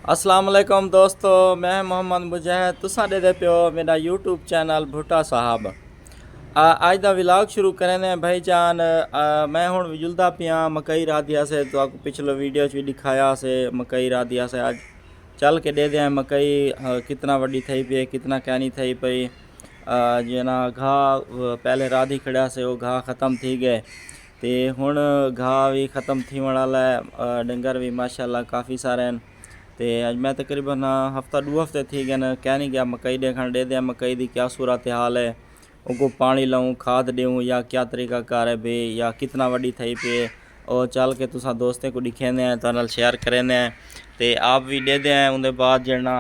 अस्सलाम वालेकुम दोस्तों, मैं मोहम्मद मुजाहिद तुसा दे पियो मेरा यूट्यूब चैनल भुट्टा साहब। अज का विलाग शुरू करें भाई जान। मैं हूँ विजुलदा पिया मकई राधिया से, तो आपको पिछले वीडियो भी दिखाया से मकई राधिया से। आज चल के दे दें मकई कितना वड्डी थी पी, कितना कहनी थी पई। जना घाह पहले राधी खड़ा से वो घाह ख़त्म थी गए, तो हुण घाह भी ख़त्म थी वाला है। डंगर भी माशाल्लाह काफ़ी सारे हैं। तो अज मैं तकरीबन हफ्ता 2 हफ्ते थी गए न, कह नहीं गया मकई देखण दे दें मकई की क्या सूरत हाल है, उनको पानी लाऊं खाद दूँ या क्या तरीका कार है बे, या कितना वड्डी थी पे। और चल के तुसा दोस्तों को दिखेंदे हैं, तो शेयर करेंदे हैं, तो आप भी दे दें। उनके बाद जना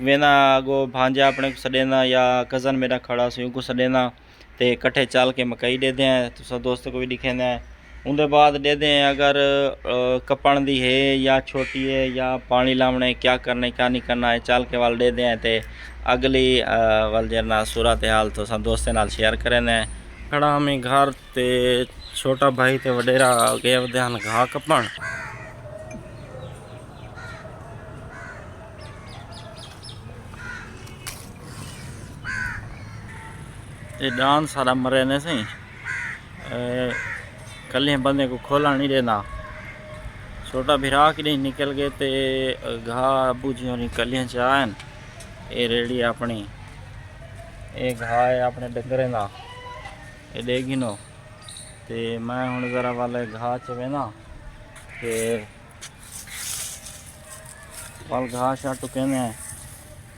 वेना अगो भांजा अपने को सदेना या कज़न मेरा खड़ा से उनको सदेना, तो कट्ठे चल के मकई दे दें, तुसा दोस्तों को भी दिखेंदे हैं। उनके बाद दे दें अगर कपन दी है या छोटी है या पानी लावने क्या करना क्या नहीं करना है, चल के वाल दे दें, तो अगली वाल जना सूरत हाल तो सब दोस्तों नाल शेयर करें। खड़ा हमें घर ते छोटा भाई ते वडेरा गए वदे हन घाह कपन। ये डांस सारा मरे ने सही कल बंदे को खोला नहीं देना। छोटा भिरा कि नहीं निकल गए, तो घाह अबू जी होनी कलियां चाहन। ये रेड़ी अपनी ये घाह है अपने डंगरे ना, ये देगी नो। तो मैं हूँ ज़रा वाले घाह चवे ना, तो वाल घाह शा टुके ने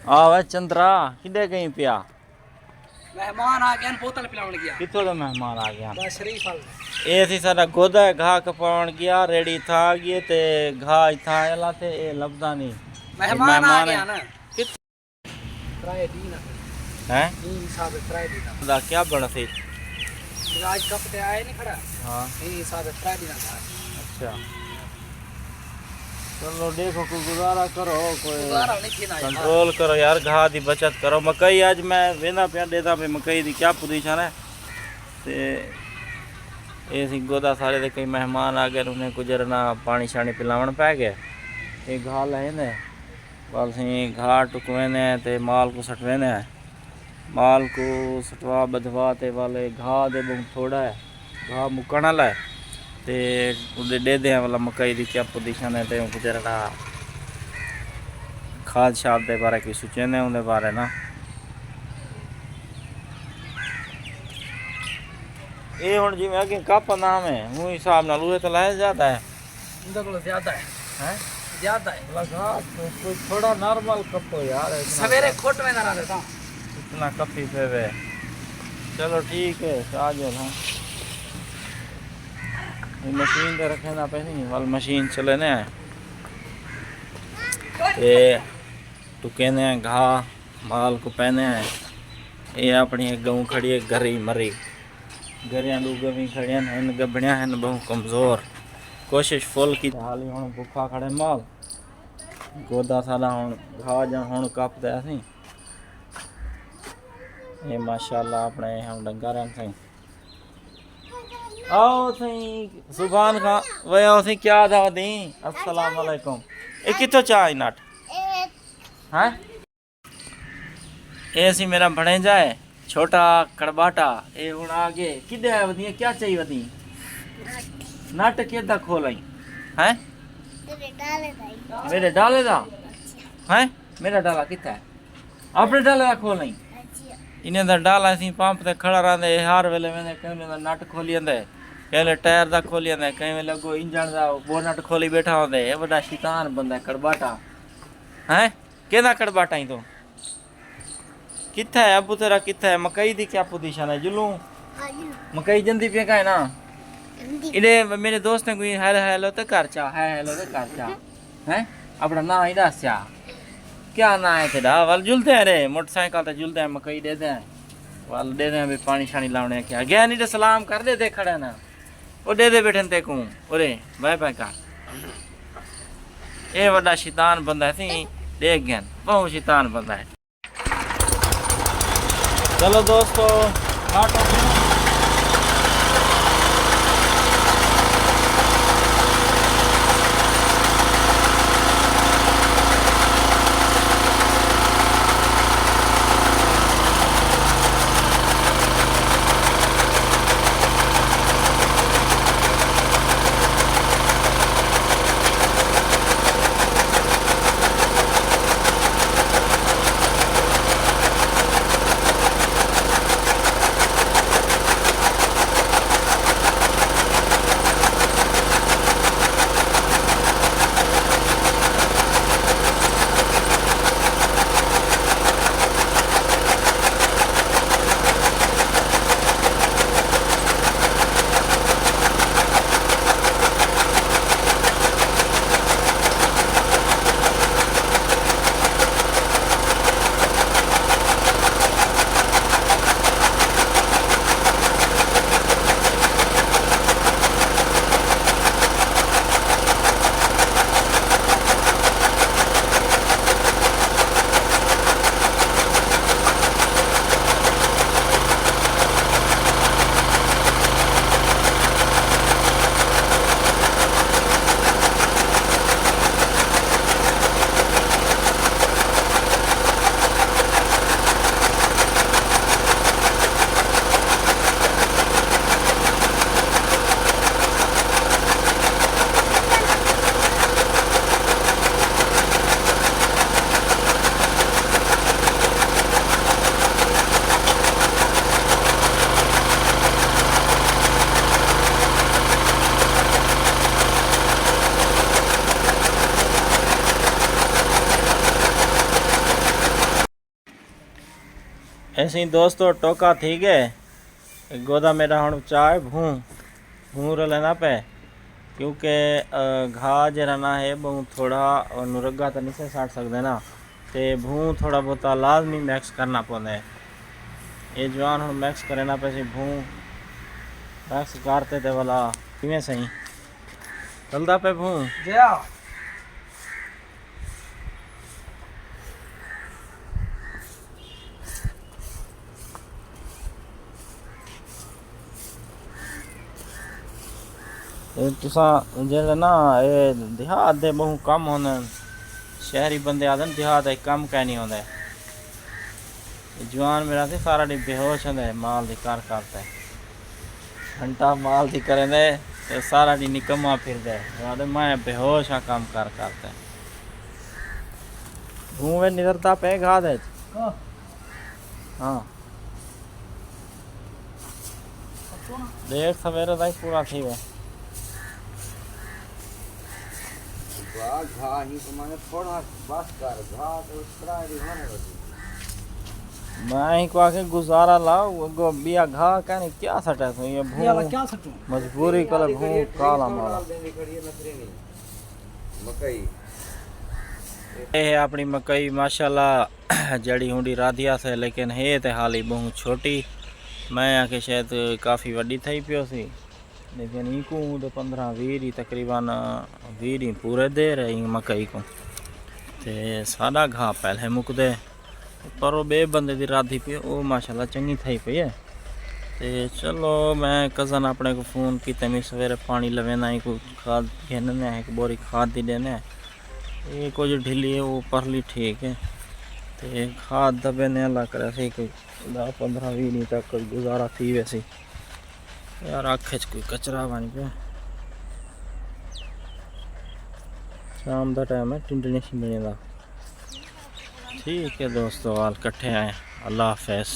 आ चंद्रा किदे गई पिया। मेहमान आ गए बोतल पिलावन गया। कितों दा मेहमान आ गया? बस शरीफ वाल ये थी सारा गोदा है घाह कपावन गया, रेडी था गए ते घाह इथा आला थे ये लबदा नहीं। मेहमान आ गया ना कित ट्राई दी ना हैं इन साहब ट्राई दी ना दा क्या बना थी आज कप ते आए नहीं खड़ा। हां इन साहब ट्राई दी ना। अच्छा चलो देखो कोई गुजारा करो, कोई गुजारा नहीं थी ना कंट्रोल करो यार, घाह की बचत करो। मकई आज मैं वेंदा पिया देता पे मकई की क्या पोजीशन है, ते ये सी गोदा सारे दे कई मेहमान आ गए, उन्हें गुजरना पानी शानी पिलावन पै गए। ये घाह ले ने वाल सी घाह टुकवे ने ते माल को सटवे ने, माल को सटवा बधवा ते वाले घाह दे बहुत थोड़ा है, घाह मुकण वाला है, ते उदे दे दे वाला मकई की क्या पोजीशन है, ते गुजरना खाद शाद दे बारे की सोचे ने उनके बारे ना। ये हुण जिवें अगे कप नाम है वो हिसाब नाल उहे तो लाया जाता है। इनका को ज्यादा है हैं ज्यादा है लगा तो कोई थोड़ा नॉर्मल कप हो यार, सवेरे खोट में ना रहा देता इतना कपी पे वे। चलो ठीक है साजल। हाँ मशीन तो रखे ना पहनी वाल मशीन चले ने ये टुके ने घाह माल को पहने हैं। ये अपनी गऊ खड़ी है गरी मरी, गरियां दू गवी खड़ियां हैं, गबड़ियां हैं बहु कमज़ोर, कोशिश फुल की हाली हूँ भुखा खड़े माल गोदा सारा हूँ घाह जा हूँ कप दे सी। ये माशाल्लाह अपने हम डंगर हैं सही। आओ सही सुभान खां वे आओ सही क्या था दी। अस्सलाम वालेकुम। ये कितो चाह नट हैं ये सी मेरा भणेजा है छोटा कड़बाटा। ये हूँ आगे किदे है वधी क्या चाहिए वधी नट केदा खोलाई हैं मेरे डाले दा हैं मेरा डाला किथे है अपने डाले दा खोलाई। इन्हें दा डाला सी पंप ते खड़ा रहंदे हर वेले वेंदे कहीं वेले नट खोली जंदे, कहीं टायर दा खोली जंदे, कहीं वेले अगो इंजन दा बोनट खोली बैठा होंदे। ये बड़ा शैतान बंदा कड़बाटा हैं केदा कड़बाटा ही तो किथे है अबू तेरा किथे है। मकई दी क्या पोजीशन है जुलू मकई जंदी पे का है ना। इने मेरे दोस्त ने कोई हेलो तो कर चा है हेलो तो कर चा हैं अपना ना ही दस्या क्या ना है तेरा वाल जुलते हैं रे मोटरसाइकिल ते जुलते हैं मकई दे दे वाल दे दे भी पानी शानी लावने क्या गया नहीं तो सलाम कर दे खड़े ना वो दे दे बैठे ते को ओरे बाय बाय कर। ये बड़ा शैतान बंदा है देख गया बहुत शैतान बंदा है। चलो दोस्तों ऐसे ही दोस्तों टोका थी गए गोदा मेरा हूँ चाय भूर लेना पे क्योंकि घा जरा ना है बहु थोड़ा नुरगा तो नहीं से साट सकते ना ते भूँ थोड़ा बहुत लाजमी मैक्स करना पौंदा है ये जवान हूँ मैक्स करे ना पे भूँ मैक्स करते थे वाला किमें सही चलता पे भूँ जया तुसा जेल्लै ना एह् देहात दे बहु कम होंदे शहरी बंदे आखदे न देहात दा कम कै नहीं होंदा जवान मेरा ते सारा दिन बेहोश होंदा माल दी कर करता घंटा माल दी करे दे ते सारा दिन निकम्मा फिरदा आखदे मैं बेहोश हाँ काम कर करता घूं वे निकलता पे घा दे हाँ देर सवेरे तक पूरा थी वे घा ही तो मैंने थोड़ा बस कर घा तो उस तरह ही होने लगी मैं ही को आके गुजारा लाओ गो बिया घा कहने क्या सटा तो ये भू क्या सटू मजबूरी कल भू काला मारा मकई ये है अपनी मकई माशाल्लाह जड़ी हुंडी राधिया से लेकिन है ते हाली बहु छोटी मैं आके शायद काफ़ी वड्डी थी पियो सी लेकिन इको तो 15-20 तकरीबन 20 पूरे दे रहे मकई को ते सादा घा पहले मुकदे पर वो बे बंदे दी राधी पे वो माशाल्लाह चंगी थी पई है ते चलो मैं कज़न अपने को फ़ोन किया मैं सवेरे पानी लवेना ही को खाद घेने एक बोरी खाद दी देने ये कुछ ढीली है वो परली ठीक है ते खाद दबे ने अल्लाह करे सही कोई 10-15-20 तक कोई गुजारा थी वैसे यार आखे च कोई कचरा बन गया शाम का टाइम है टिंडने शिंडने का ठीक है दोस्तों हाल कट्ठे आए अल्लाह हाफिज़।